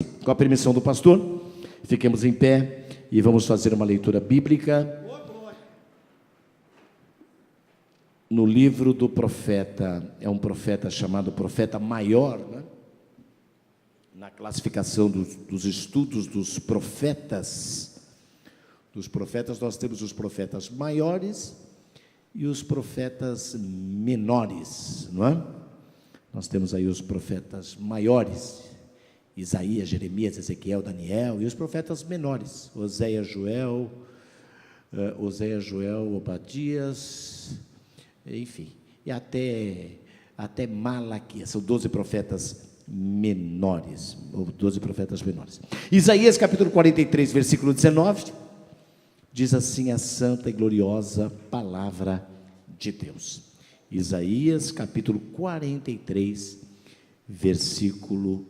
Com a permissão do pastor, fiquemos em pé e vamos fazer uma leitura bíblica no livro do profeta. É um profeta chamado profeta maior, né? Na classificação dos estudos dos profetas. Nós temos os profetas maiores e os profetas menores, não é? Nós temos aí os profetas maiores: Isaías, Jeremias, Ezequiel, Daniel, e os profetas menores: Oséias, Joel, Obadias, enfim, e até Malaquias. São 12 profetas menores, ou 12 profetas menores. Isaías capítulo 43, versículo 19, diz assim a santa e gloriosa palavra de Deus. Isaías capítulo 43, versículo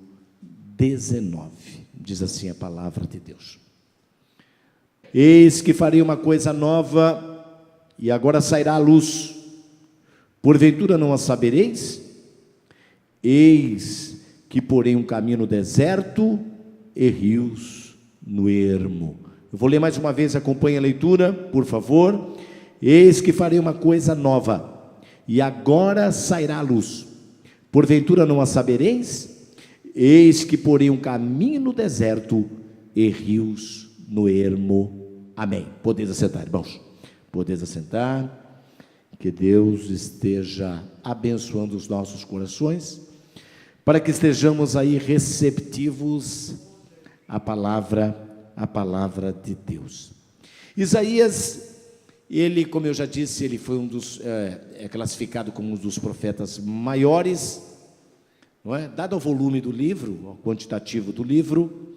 19, diz assim a palavra de Deus: Eis que farei uma coisa nova, e agora sairá a luz, porventura não a sabereis? Eis que porei um caminho no deserto e rios no ermo. Eu vou ler mais uma vez, acompanhe a leitura, por favor. Eis que farei uma coisa nova, e agora sairá a luz, porventura não a sabereis? Eis que porei um caminho no deserto e rios no ermo. Amém. Podeis assentar, irmãos. Podeis assentar. Que Deus esteja abençoando os nossos corações, para que estejamos aí receptivos à palavra de Deus. Isaías, ele, como eu já disse, ele foi é classificado como um dos profetas maiores, não é? Dado o volume do livro, o quantitativo do livro,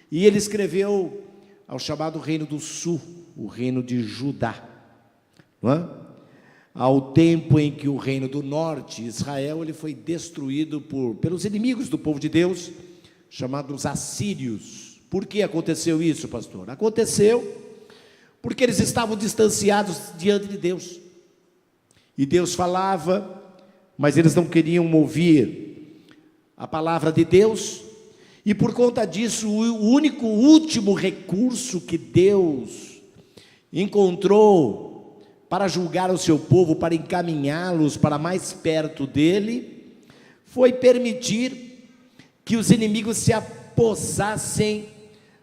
e ele escreveu ao chamado Reino do Sul, o Reino de Judá, não é? Ao tempo em que o Reino do Norte, Israel, ele foi destruído pelos inimigos do povo de Deus, chamados assírios. Por que aconteceu isso, pastor? Aconteceu porque eles estavam distanciados diante de Deus, e Deus falava, mas eles não queriam ouvir a palavra de Deus, e por conta disso, o último recurso que Deus encontrou para julgar o seu povo, para encaminhá-los para mais perto dele, foi permitir que os inimigos se apossassem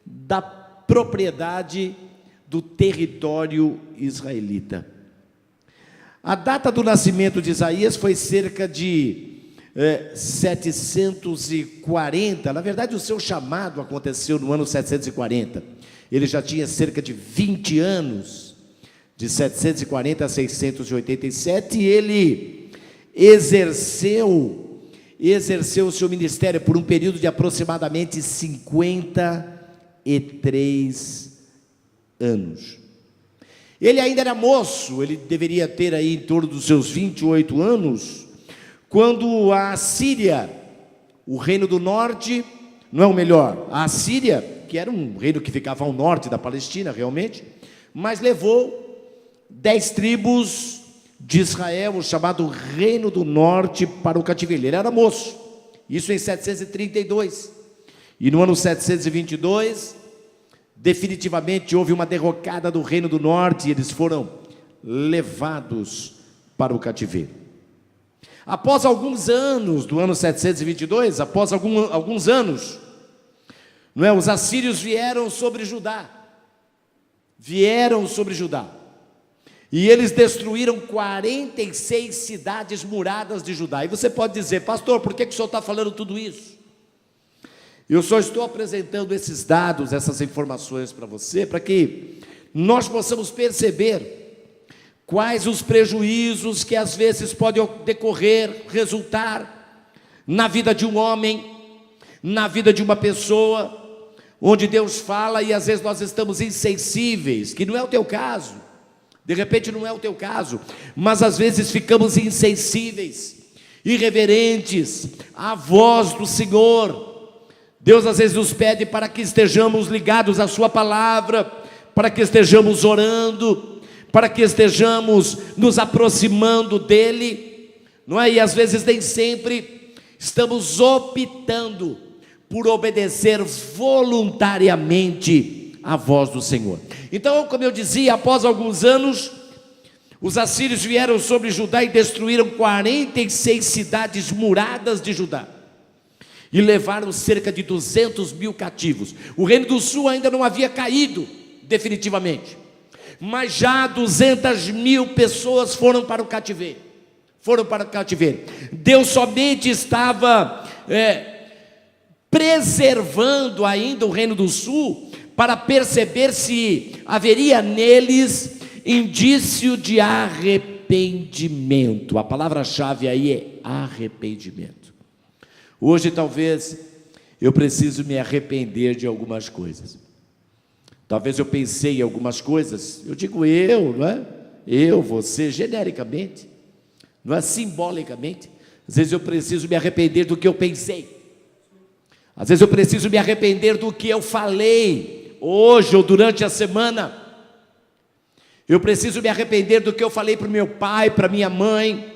da propriedade do território israelita. A data do nascimento de Isaías foi cerca de 740, na verdade o seu chamado aconteceu no ano 740, ele já tinha cerca de 20 anos, de 740 a 687, e ele exerceu o seu ministério por um período de aproximadamente 53 anos. Ele ainda era moço, ele deveria ter aí em torno dos seus 28 anos, quando a Assíria, o reino do norte, não é o melhor, a Assíria, que era um reino que ficava ao norte da Palestina realmente, mas levou 10 tribos de Israel, o chamado Reino do Norte, para o cativeiro. Ele era moço, isso em 732, e no ano 722, definitivamente houve uma derrocada do Reino do Norte, e eles foram levados para o cativeiro. Após alguns anos, do ano 722, após alguns anos, não é, os assírios vieram sobre Judá, e eles destruíram 46 cidades muradas de Judá. E você pode dizer: pastor, por que o senhor está falando tudo isso? Eu só estou apresentando esses dados, essas informações para você, para que nós possamos perceber quais os prejuízos que às vezes podem resultar na vida de um homem, na vida de uma pessoa, onde Deus fala e às vezes nós estamos insensíveis, que não é o teu caso, de repente não é o teu caso, mas às vezes ficamos insensíveis, irreverentes à voz do Senhor. Deus às vezes nos pede para que estejamos ligados à sua palavra, para que estejamos orando, para que estejamos nos aproximando dele, não é? E às vezes nem sempre estamos optando por obedecer voluntariamente à voz do Senhor. Então, como eu dizia, após alguns anos, os assírios vieram sobre Judá e destruíram 46 cidades muradas de Judá, e levaram cerca de 200 mil cativos. O reino do sul ainda não havia caído definitivamente, mas já 200 mil pessoas foram para o cativeiro. Deus somente estava preservando ainda o reino do sul, para perceber se haveria neles indício de arrependimento. A palavra-chave aí é arrependimento. Hoje talvez eu preciso me arrepender de algumas coisas. Talvez eu pensei em algumas coisas, eu digo eu, não é? Eu, você, genericamente, não é? Simbolicamente. Às vezes eu preciso me arrepender do que eu pensei. Às vezes eu preciso me arrepender do que eu falei hoje ou durante a semana. Eu preciso me arrepender do que eu falei para o meu pai, para minha mãe,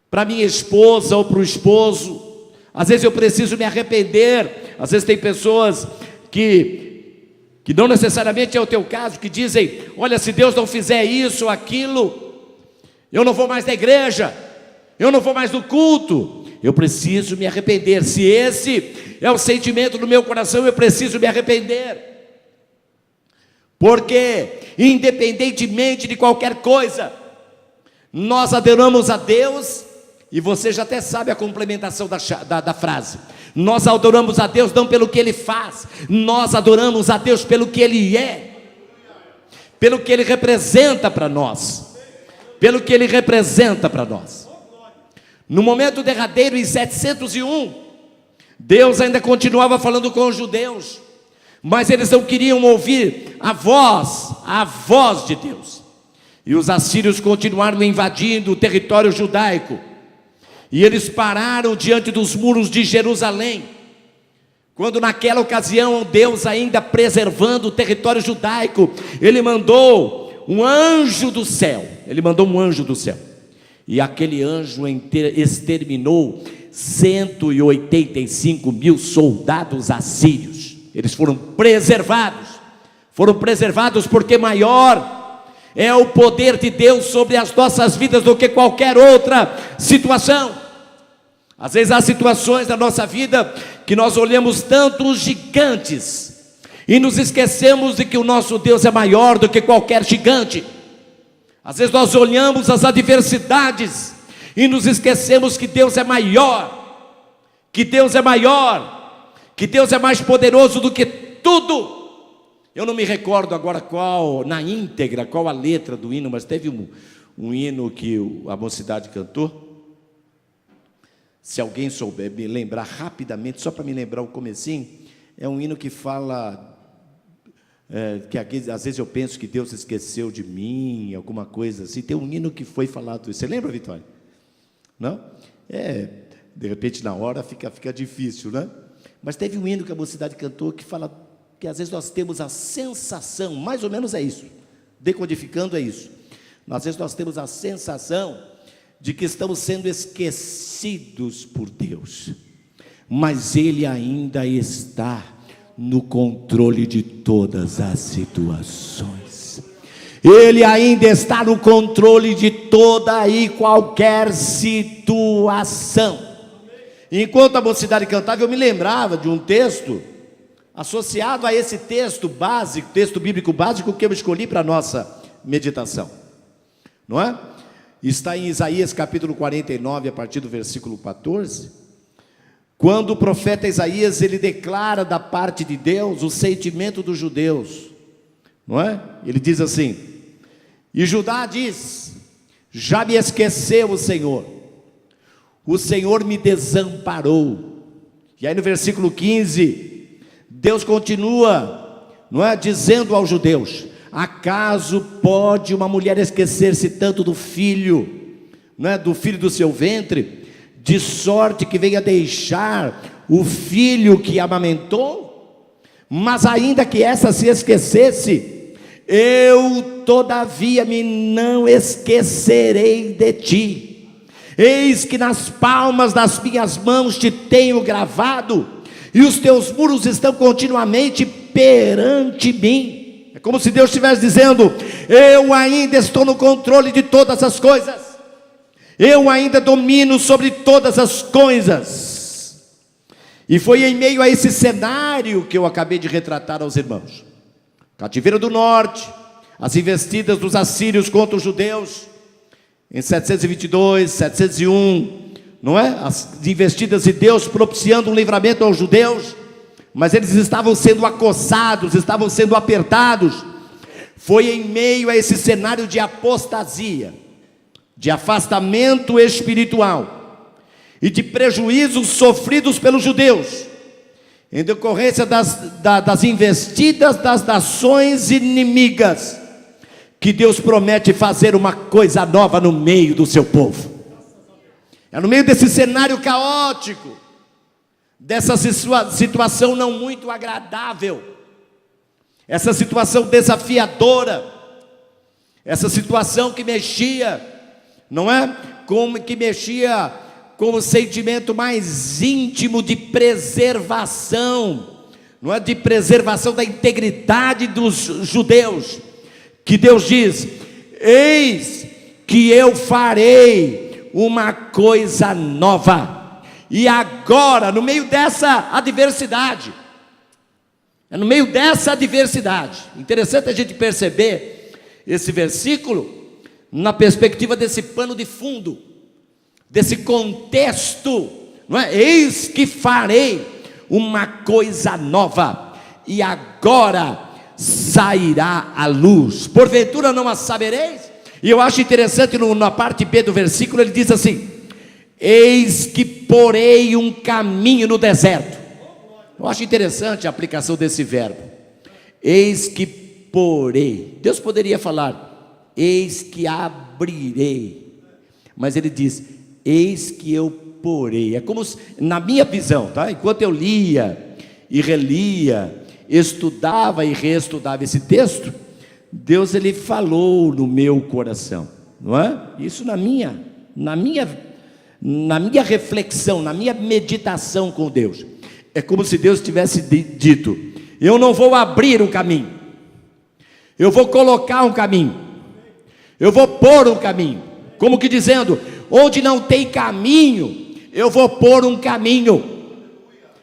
para minha esposa ou para o esposo. Às vezes eu preciso me arrepender. Às vezes tem pessoas que não necessariamente é o teu caso, que dizem: olha, se Deus não fizer isso ou aquilo, eu não vou mais na igreja, eu não vou mais no culto. Eu preciso me arrepender. Se esse é o sentimento do meu coração, eu preciso me arrepender, porque independentemente de qualquer coisa, nós adoramos a Deus. E você já até sabe a complementação da frase: nós adoramos a Deus não pelo que Ele faz, nós adoramos a Deus pelo que Ele é, pelo que Ele representa para nós, No momento derradeiro, em 701, Deus ainda continuava falando com os judeus, mas eles não queriam ouvir a voz de Deus, e os assírios continuaram invadindo o território judaico, e eles pararam diante dos muros de Jerusalém, quando naquela ocasião Deus, ainda preservando o território judaico, Ele mandou um anjo do céu, e aquele anjo exterminou 185 mil soldados assírios. Eles foram preservados porque maior é o poder de Deus sobre as nossas vidas do que qualquer outra situação. Às vezes há situações da nossa vida que nós olhamos tanto os gigantes e nos esquecemos de que o nosso Deus é maior do que qualquer gigante. Às vezes nós olhamos as adversidades e nos esquecemos que Deus é maior, que Deus é mais poderoso do que tudo. Eu não me recordo agora qual a letra do hino, mas teve um hino que a mocidade cantou. Se alguém souber me lembrar rapidamente, só para me lembrar o comecinho, é um hino que fala, que às vezes eu penso que Deus esqueceu de mim, alguma coisa assim. Tem um hino que foi falado isso. Você lembra, Vitória? Não? De repente na hora fica difícil, né? Mas teve um hino que a mocidade cantou que fala que às vezes nós temos a sensação, mais ou menos é isso, decodificando é isso, às vezes nós temos a sensação de que estamos sendo esquecidos por Deus, mas Ele ainda está no controle de todas as situações. Ele ainda está no controle de toda e qualquer situação. Enquanto a mocidade cantava, eu me lembrava de um texto associado a esse texto básico, texto bíblico básico que eu escolhi para a nossa meditação, não é? Está em Isaías capítulo 49, a partir do versículo 14, quando o profeta Isaías, ele declara da parte de Deus o sentimento dos judeus, não é? Ele diz assim: e Judá diz: já me esqueceu o Senhor me desamparou. E aí no versículo 15, Deus continua, não é, dizendo aos judeus: acaso pode uma mulher esquecer-se tanto do filho, não é, do filho do seu ventre, de sorte que venha deixar o filho que amamentou? Mas ainda que essa se esquecesse, eu todavia me não esquecerei de ti. Eis que nas palmas das minhas mãos te tenho gravado, e os teus muros estão continuamente perante mim. É como se Deus estivesse dizendo: eu ainda estou no controle de todas as coisas, eu ainda domino sobre todas as coisas. E foi em meio a esse cenário que eu acabei de retratar aos irmãos: cativeiro do norte, as investidas dos assírios contra os judeus, em 722, 701, não é? As investidas de Deus propiciando um livramento aos judeus, mas eles estavam sendo acossados, estavam sendo apertados. Foi em meio a esse cenário de apostasia, de afastamento espiritual e de prejuízos sofridos pelos judeus, em decorrência das investidas das nações inimigas, que Deus promete fazer uma coisa nova no meio do seu povo. É no meio desse cenário caótico, dessa situação não muito agradável, essa situação desafiadora, essa situação que mexia, não é? Que mexia com o sentimento mais íntimo de preservação, não é? De preservação da integridade dos judeus, que Deus diz: eis que eu farei uma coisa nova. E agora, no meio dessa adversidade, interessante a gente perceber esse versículo na perspectiva desse pano de fundo, desse contexto, não é? Eis que farei uma coisa nova, e agora sairá a luz, porventura não a sabereis? E eu acho interessante, na parte B do versículo, ele diz assim: eis que porei um caminho no deserto. Eu acho interessante a aplicação desse verbo, eis que porei. Deus poderia falar: eis que abrirei, mas ele diz: eis que eu porei. É como se, na minha visão, tá? Enquanto eu lia e relia, estudava e reestudava esse texto, Deus, ele falou no meu coração, não é? Isso na minha reflexão, na minha meditação com Deus. É como se Deus tivesse dito: eu não vou abrir um caminho, eu vou colocar um caminho, eu vou pôr um caminho. Como que dizendo: onde não tem caminho, eu vou pôr um caminho.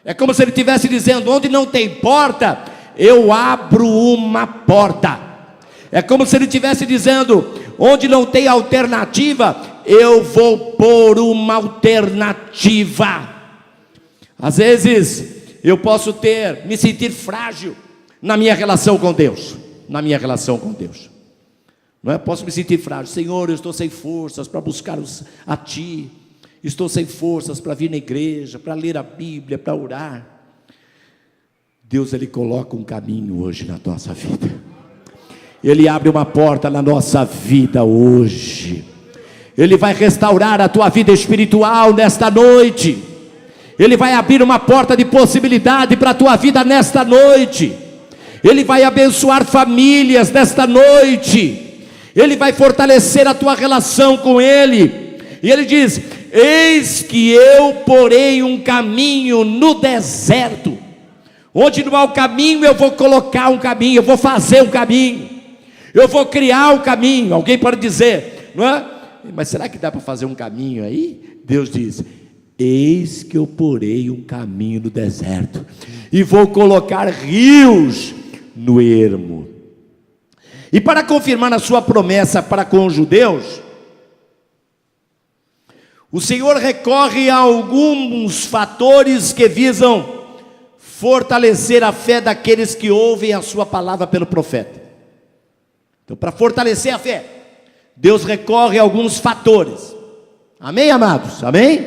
É como se ele estivesse dizendo: onde não tem porta, eu abro uma porta. É como se ele estivesse dizendo: onde não tem alternativa, eu vou pôr uma alternativa. Às vezes eu posso me sentir frágil na minha relação com Deus, não é? Posso me sentir frágil: Senhor, eu estou sem forças para buscar a Ti, estou sem forças para vir na igreja, para ler a Bíblia, para orar. Deus, ele coloca um caminho hoje na nossa vida, ele abre uma porta na nossa vida hoje, ele vai restaurar a tua vida espiritual nesta noite, ele vai abrir uma porta de possibilidade para a tua vida nesta noite, ele vai abençoar famílias nesta noite, ele vai fortalecer a tua relação com ele. E ele diz: eis que eu porei um caminho no deserto. Onde não há um caminho, eu vou colocar um caminho, eu vou fazer um caminho, eu vou criar um caminho. Alguém pode dizer, não é? Mas será que dá para fazer um caminho aí? Deus diz: eis que eu porei um caminho no deserto, e vou colocar rios no ermo. E para confirmar a sua promessa para com os judeus, o Senhor recorre a alguns fatores que visam fortalecer a fé daqueles que ouvem a sua palavra pelo profeta. Então, para fortalecer a fé, Deus recorre a alguns fatores. Amém, amados? Amém?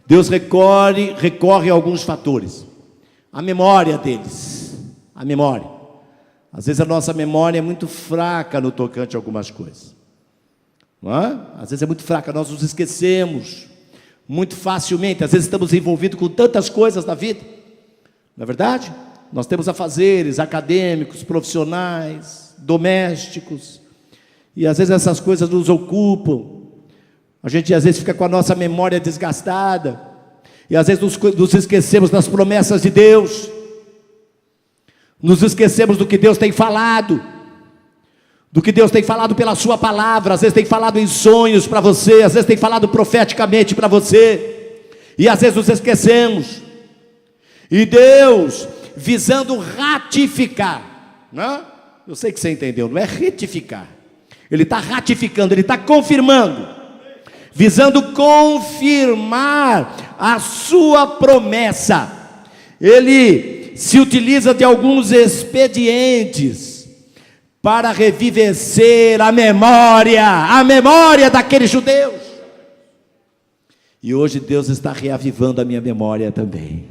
Deus recorre a alguns fatores. A memória deles, a memória. Às vezes a nossa memória é muito fraca no tocante a algumas coisas, não é? Às vezes é muito fraca, nós nos esquecemos muito facilmente. Às vezes estamos envolvidos com tantas coisas na vida, não é verdade? Nós temos afazeres acadêmicos, profissionais, domésticos, e às vezes essas coisas nos ocupam. A gente às vezes fica com a nossa memória desgastada, E às vezes nos esquecemos das promessas de Deus, nos esquecemos do que Deus tem falado, do que Deus tem falado pela sua palavra. Às vezes tem falado em sonhos para você, às vezes tem falado profeticamente para você, e às vezes nos esquecemos. E Deus, visando ratificar, não? Eu sei que você entendeu, não é retificar, Ele está ratificando, Ele está confirmando, visando confirmar a sua promessa. Ele se utiliza de alguns expedientes para revivecer a memória daqueles judeus. E hoje Deus está reavivando a minha memória também.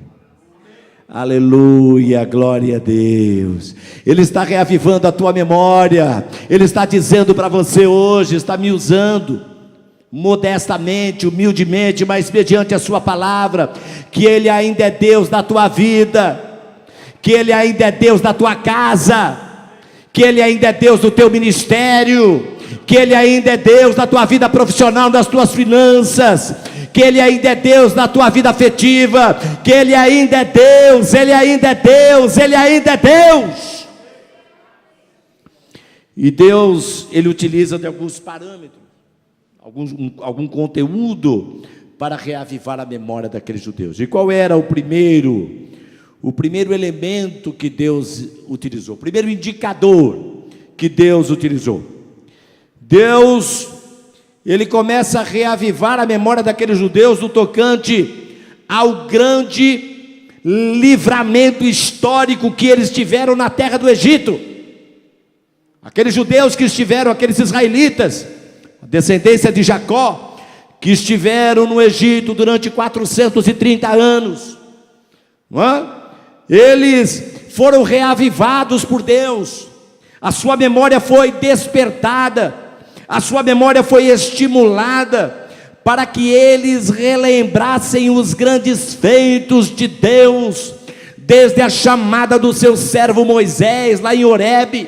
Aleluia, glória a Deus. Ele está reavivando a tua memória. Ele está dizendo para você hoje, está me usando modestamente, humildemente, mas mediante a sua palavra, que Ele ainda é Deus da tua vida, que Ele ainda é Deus da tua casa, que Ele ainda é Deus do teu ministério, que Ele ainda é Deus da tua vida profissional, das tuas finanças, que Ele ainda é Deus da tua vida afetiva, que Ele ainda é Deus, Ele ainda é Deus, Ele ainda é Deus. E Deus, Ele utiliza de alguns parâmetros, algum conteúdo para reavivar a memória daqueles judeus. E qual era o primeiro elemento que Deus utilizou, o primeiro indicador que Deus utilizou? Deus, Ele começa a reavivar a memória daqueles judeus no tocante ao grande livramento histórico que eles tiveram na terra do Egito. Aqueles judeus que estiveram, aqueles israelitas, a descendência de Jacó, que estiveram no Egito durante 430 anos, não é? Eles foram reavivados por Deus, a sua memória foi despertada, a sua memória foi estimulada, para que eles relembrassem os grandes feitos de Deus, desde a chamada do seu servo Moisés, lá em Horebe,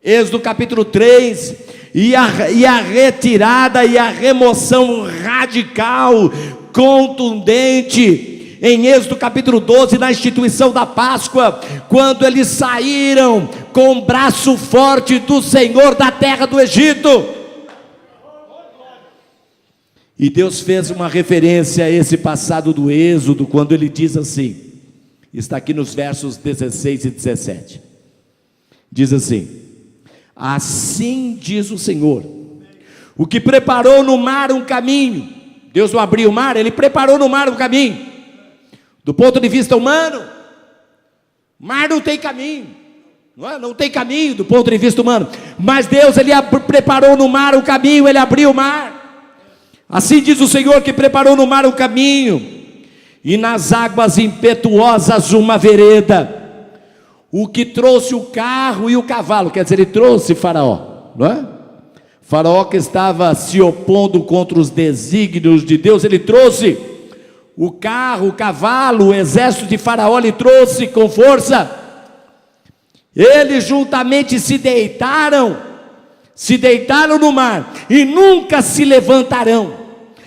Êxodo capítulo 3, e a retirada e a remoção radical, contundente, em Êxodo capítulo 12, na instituição da Páscoa, quando eles saíram com o braço forte do Senhor da terra do Egito. E Deus fez uma referência a esse passado do Êxodo, quando Ele diz assim, está aqui nos versos 16 e 17, diz assim: assim diz o Senhor, o que preparou no mar um caminho. Deus não abriu o mar, Ele preparou no mar um caminho. Do ponto de vista humano, mar não tem caminho, não tem caminho do ponto de vista humano, mas Deus, Ele preparou no mar um caminho, Ele abriu o mar. Assim diz o Senhor, que preparou no mar um caminho, e nas águas impetuosas uma vereda, o que trouxe o carro e o cavalo, quer dizer, Ele trouxe Faraó, não é? Faraó que estava se opondo contra os desígnios de Deus, Ele trouxe o carro, o cavalo, o exército de Faraó, Ele trouxe com força. Eles juntamente se deitaram no mar, e nunca se levantarão,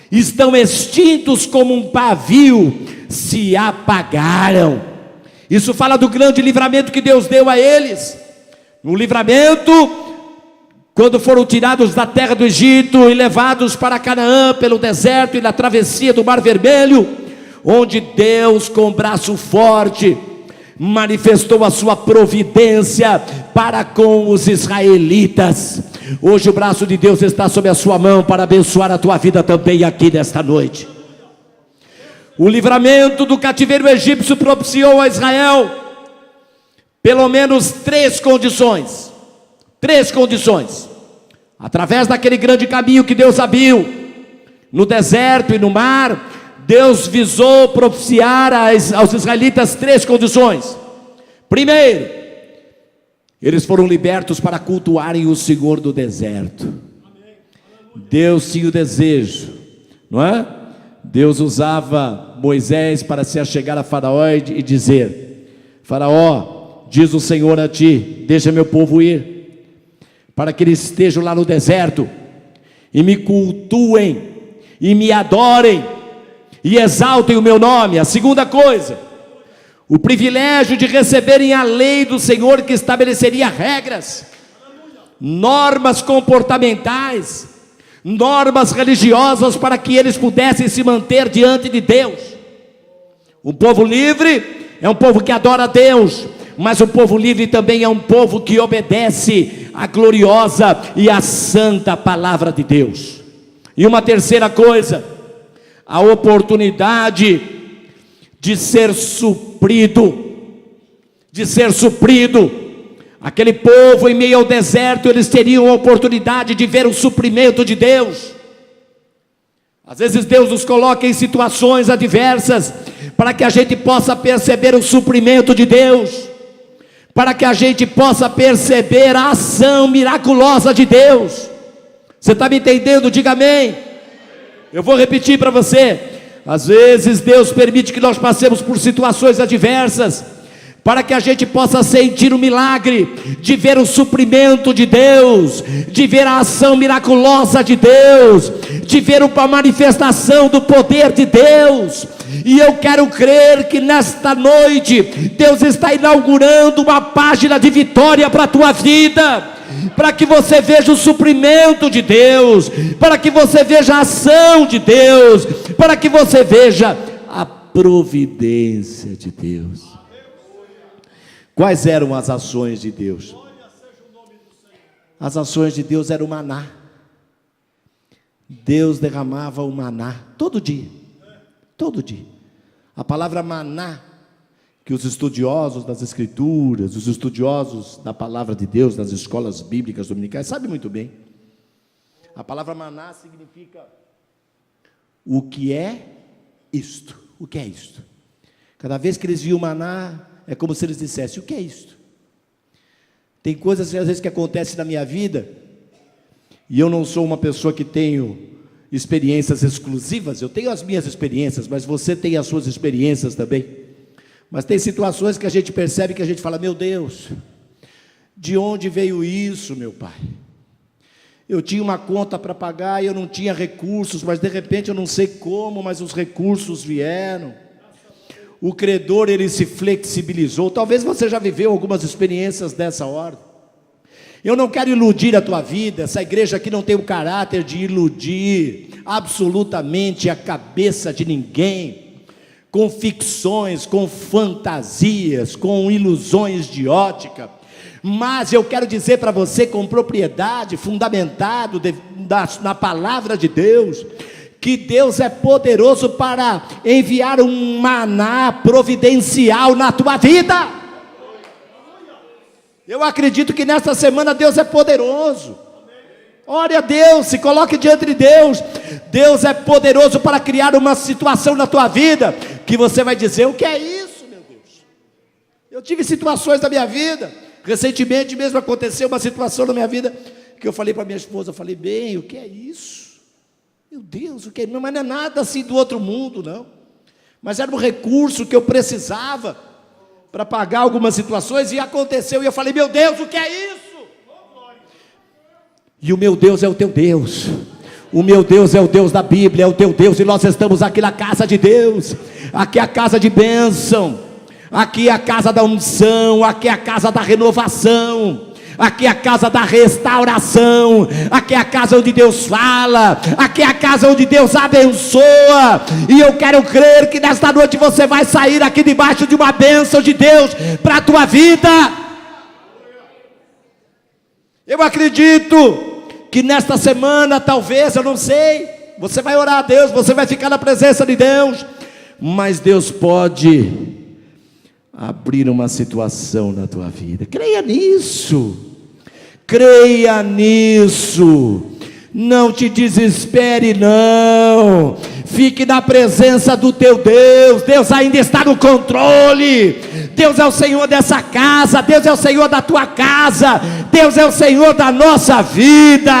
estão extintos como um pavio, se apagaram. Isso fala do grande livramento que Deus deu a eles, um livramento quando foram tirados da terra do Egito e levados para Canaã pelo deserto e na travessia do Mar Vermelho, onde Deus, com braço forte, manifestou a sua providência para com os israelitas. Hoje o braço de Deus está sob a sua mão para abençoar a tua vida também aqui nesta noite. O livramento do cativeiro egípcio propiciou a Israel pelo menos três condições. Através daquele grande caminho que Deus abriu no deserto e no mar, Deus visou propiciar aos israelitas três condições. Primeiro, eles foram libertos para cultuarem o Senhor do deserto. Deus tinha o desejo, não é? Deus usava Moisés para se achegar a Faraó e dizer: Faraó, diz o Senhor a ti, deixa meu povo ir, para que eles estejam lá no deserto, e me cultuem, e me adorem, e exaltem o meu nome. A segunda coisa, o privilégio de receberem a lei do Senhor, que estabeleceria regras, normas comportamentais, normas religiosas, para que eles pudessem se manter diante de Deus. Um povo livre é um povo que adora a Deus, mas o povo livre também é um povo que obedece à gloriosa e à santa palavra de Deus. E uma terceira coisa, a oportunidade de ser suprido, aquele povo em meio ao deserto, eles teriam a oportunidade de ver o suprimento de Deus. Às vezes Deus nos coloca em situações adversas, para que a gente possa perceber o suprimento de Deus, para que a gente possa perceber a ação miraculosa de Deus. Você está me entendendo? Diga amém. Eu vou repetir para você. Às vezes Deus permite que nós passemos por situações adversas, para que a gente possa sentir o milagre, de ver o suprimento de Deus, de ver a ação miraculosa de Deus, de ver a manifestação do poder de Deus. E eu quero crer que nesta noite, Deus está inaugurando uma página de vitória para a tua vida, para que você veja o suprimento de Deus, para que você veja a ação de Deus, para que você veja a providência de Deus. Quais eram as ações de Deus? As ações de Deus eram o maná. Deus derramava o maná todo dia. Todo dia. A palavra maná, que os estudiosos das Escrituras, os estudiosos da palavra de Deus, das escolas bíblicas dominicais, sabem muito bem. A palavra maná significa o que é isto. O que é isto? Cada vez que eles viam maná, é como se eles dissessem: o que é isto? Tem coisas às vezes que acontecem na minha vida, e eu não sou uma pessoa que tenho experiências exclusivas. Eu tenho as minhas experiências, mas você tem as suas experiências também. Mas tem situações que a gente percebe, que a gente fala: meu Deus, de onde veio isso, meu Pai? Eu tinha uma conta para pagar e eu não tinha recursos, mas de repente eu não sei como, mas os recursos vieram. O credor, ele se flexibilizou. Talvez você já viveu algumas experiências dessa ordem. Eu não quero iludir a tua vida. Essa igreja aqui não tem o caráter de iludir absolutamente a cabeça de ninguém, com ficções, com fantasias, com ilusões de ótica. Mas eu quero dizer para você com propriedade, fundamentado na palavra de Deus, que Deus é poderoso para enviar um maná providencial na tua vida. Eu acredito que nesta semana Deus é poderoso. Ore a Deus, se coloque diante de Deus. Deus é poderoso para criar uma situação na tua vida, que você vai dizer: o que é isso, meu Deus? Eu tive situações na minha vida, recentemente mesmo aconteceu uma situação na minha vida, que eu falei para minha esposa, eu falei: bem, o que é isso? Meu Deus, o que é? Mas não é nada assim do outro mundo, não. Mas era um recurso que eu precisava para pagar algumas situações, e aconteceu, e eu falei: meu Deus, o que é isso? E o meu Deus é o teu Deus. O meu Deus é o Deus da Bíblia, é o teu Deus, e nós estamos aqui na casa de Deus. Aqui é a casa de bênção, aqui é a casa da unção, aqui é a casa da renovação, aqui é a casa da restauração, aqui é a casa onde Deus fala, aqui é a casa onde Deus abençoa. E eu quero crer que nesta noite você vai sair aqui debaixo de uma bênção de Deus para a tua vida. Eu acredito que nesta semana, talvez, eu não sei, você vai orar a Deus, você vai ficar na presença de Deus, mas Deus pode abrir uma situação na tua vida. Creia nisso. Creia nisso. Não te desespere, não. Fique na presença do teu Deus. Deus ainda está no controle. Deus é o Senhor dessa casa. Deus é o Senhor da tua casa. Deus é o Senhor da nossa vida.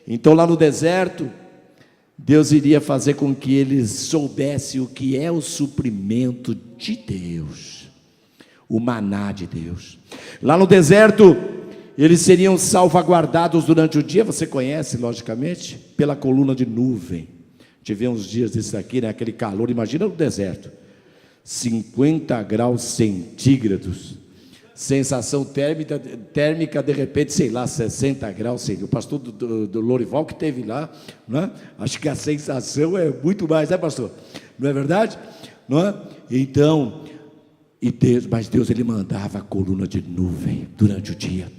Então lá no deserto, Deus iria fazer com que eles soubessem o que é o suprimento de Deus, o maná de Deus. Lá no deserto, eles seriam salvaguardados durante o dia, você conhece logicamente, pela coluna de nuvem, Tive uns dias desses aqui, né? Aquele calor, imagina no deserto. 50 graus centígrados. Sensação térmica, de repente, sei lá, 60 graus. Sei, o pastor do Lorival que teve lá, né? Acho que a sensação é muito mais, né, pastor? Não é verdade? Não é? Então, mas Deus, ele mandava a coluna de nuvem durante o dia.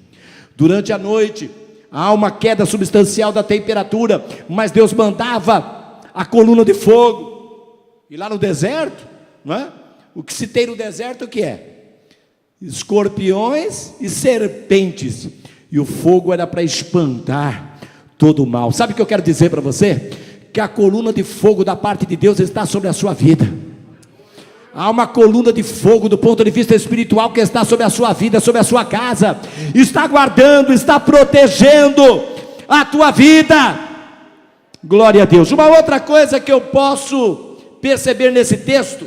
Durante a noite, há uma queda substancial da temperatura, mas Deus mandava a coluna de fogo. E lá no deserto, não é? O que se tem no deserto, o que é? Escorpiões e serpentes. E o fogo era para espantar todo o mal. Sabe o que eu quero dizer para você? Que a coluna de fogo da parte de Deus está sobre a sua vida. Há uma coluna de fogo do ponto de vista espiritual que está sobre a sua vida, sobre a sua casa. Está guardando, está protegendo a tua vida. Glória a Deus. Uma outra coisa que eu posso perceber nesse texto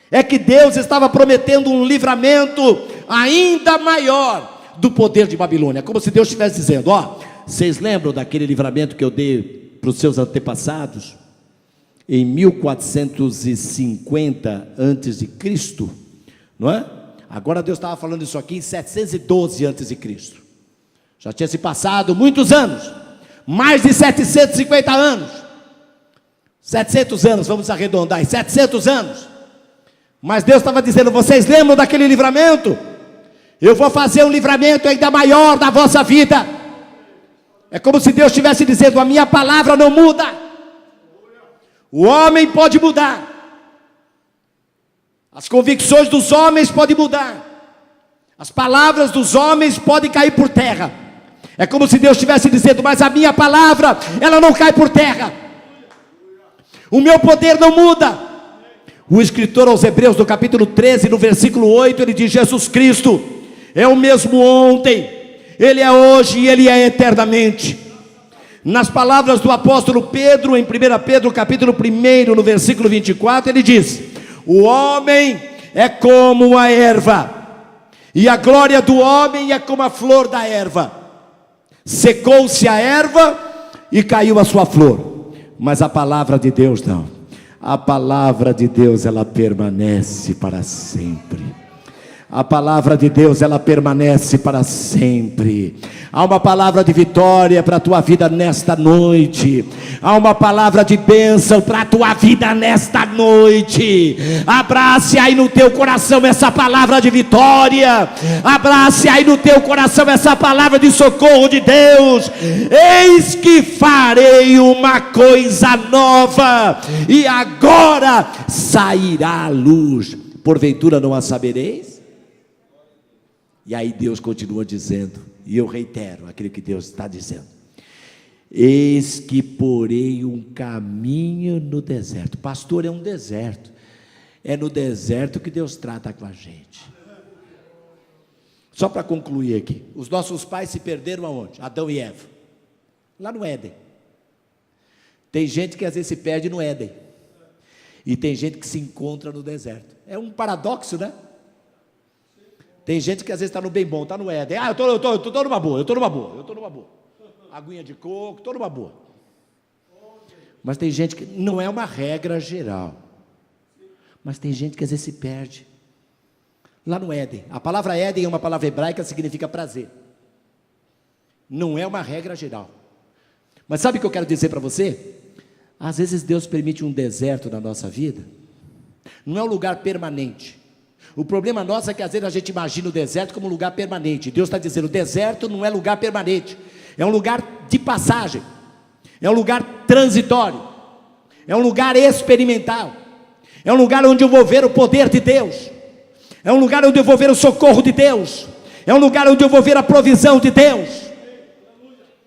é que Deus estava prometendo um livramento ainda maior do poder de Babilônia. Como se Deus estivesse dizendo: ó, vocês lembram daquele livramento que eu dei para os seus antepassados? Em 1450 antes de Cristo, não é? Agora Deus estava falando isso aqui em 712 antes de Cristo. Já tinha se passado muitos anos, mais de 750 anos. 700 anos, vamos arredondar, em 700 anos. Mas Deus estava dizendo: vocês lembram daquele livramento? Eu vou fazer um livramento ainda maior da vossa vida. É como se Deus estivesse dizendo: a minha palavra não muda. O homem pode mudar, as convicções dos homens podem mudar, as palavras dos homens podem cair por terra. É como se Deus estivesse dizendo: mas a minha palavra, ela não cai por terra. O meu poder não muda. O escritor aos Hebreus, no capítulo 13, no versículo 8, ele diz: Jesus Cristo é o mesmo ontem, Ele é hoje e Ele é eternamente. Nas palavras do apóstolo Pedro, em 1 Pedro capítulo 1, no versículo 24, ele diz: o homem é como a erva, e a glória do homem é como a flor da erva. Secou-se a erva e caiu a sua flor, mas a palavra de Deus não. A palavra de Deus, ela permanece para sempre. A palavra de Deus, ela permanece para sempre. Há uma palavra de vitória para a tua vida nesta noite. Há uma palavra de bênção para a tua vida nesta noite. Abrace aí no teu coração essa palavra de vitória. Abrace aí no teu coração essa palavra de socorro de Deus. Eis que farei uma coisa nova, e agora sairá a luz. Porventura não a sabereis? E aí Deus continua dizendo, e eu reitero aquilo que Deus está dizendo: eis que porei um caminho no deserto. Pastor, é um deserto. É no deserto que Deus trata com a gente. Só para concluir aqui, os nossos pais se perderam aonde? Adão e Eva, lá no Éden. Tem gente que às vezes se perde no Éden, e tem gente que se encontra no deserto. É um paradoxo, né? Tem gente que às vezes está no bem bom, está no Éden. Ah, eu estou numa boa, eu estou numa boa. Aguinha de coco, estou numa boa. Mas tem gente que, não é uma regra geral, mas tem gente que às vezes se perde lá no Éden. A palavra Éden é uma palavra hebraica, significa prazer. Não é uma regra geral. Mas sabe o que eu quero dizer para você? Às vezes Deus permite um deserto na nossa vida. Não é um lugar permanente. O problema nosso é que às vezes a gente imagina o deserto como um lugar permanente. Deus está dizendo: o deserto não é lugar permanente, é um lugar de passagem, é um lugar transitório, é um lugar experimental, é um lugar onde eu vou ver o poder de Deus, é um lugar onde eu vou ver o socorro de Deus, é um lugar onde eu vou ver a provisão de Deus.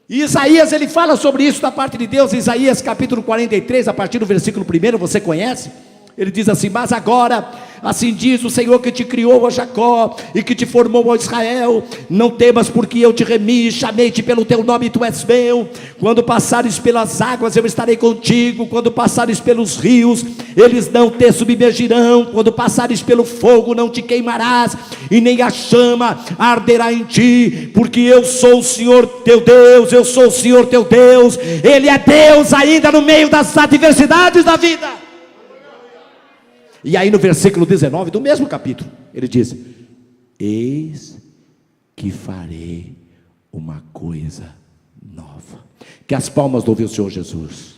E Isaías, ele fala sobre isso da parte de Deus. Isaías capítulo 43, a partir do versículo 1, você conhece? Ele diz assim: mas agora Assim diz o Senhor que te criou, ó Jacó, e que te formou, ó Israel: não temas, porque eu te remi, chamei-te pelo teu nome, e tu és meu. Quando passares pelas águas, eu estarei contigo. Quando passares pelos rios, eles não te submergirão. Quando passares pelo fogo, não te queimarás, e nem a chama arderá em ti, porque eu sou o Senhor teu Deus. Eu sou o Senhor teu Deus. Ele é Deus ainda no meio das adversidades da vida. E aí no versículo 19 do mesmo capítulo, ele diz: eis que farei uma coisa nova. Que as palmas louvem o Senhor Jesus.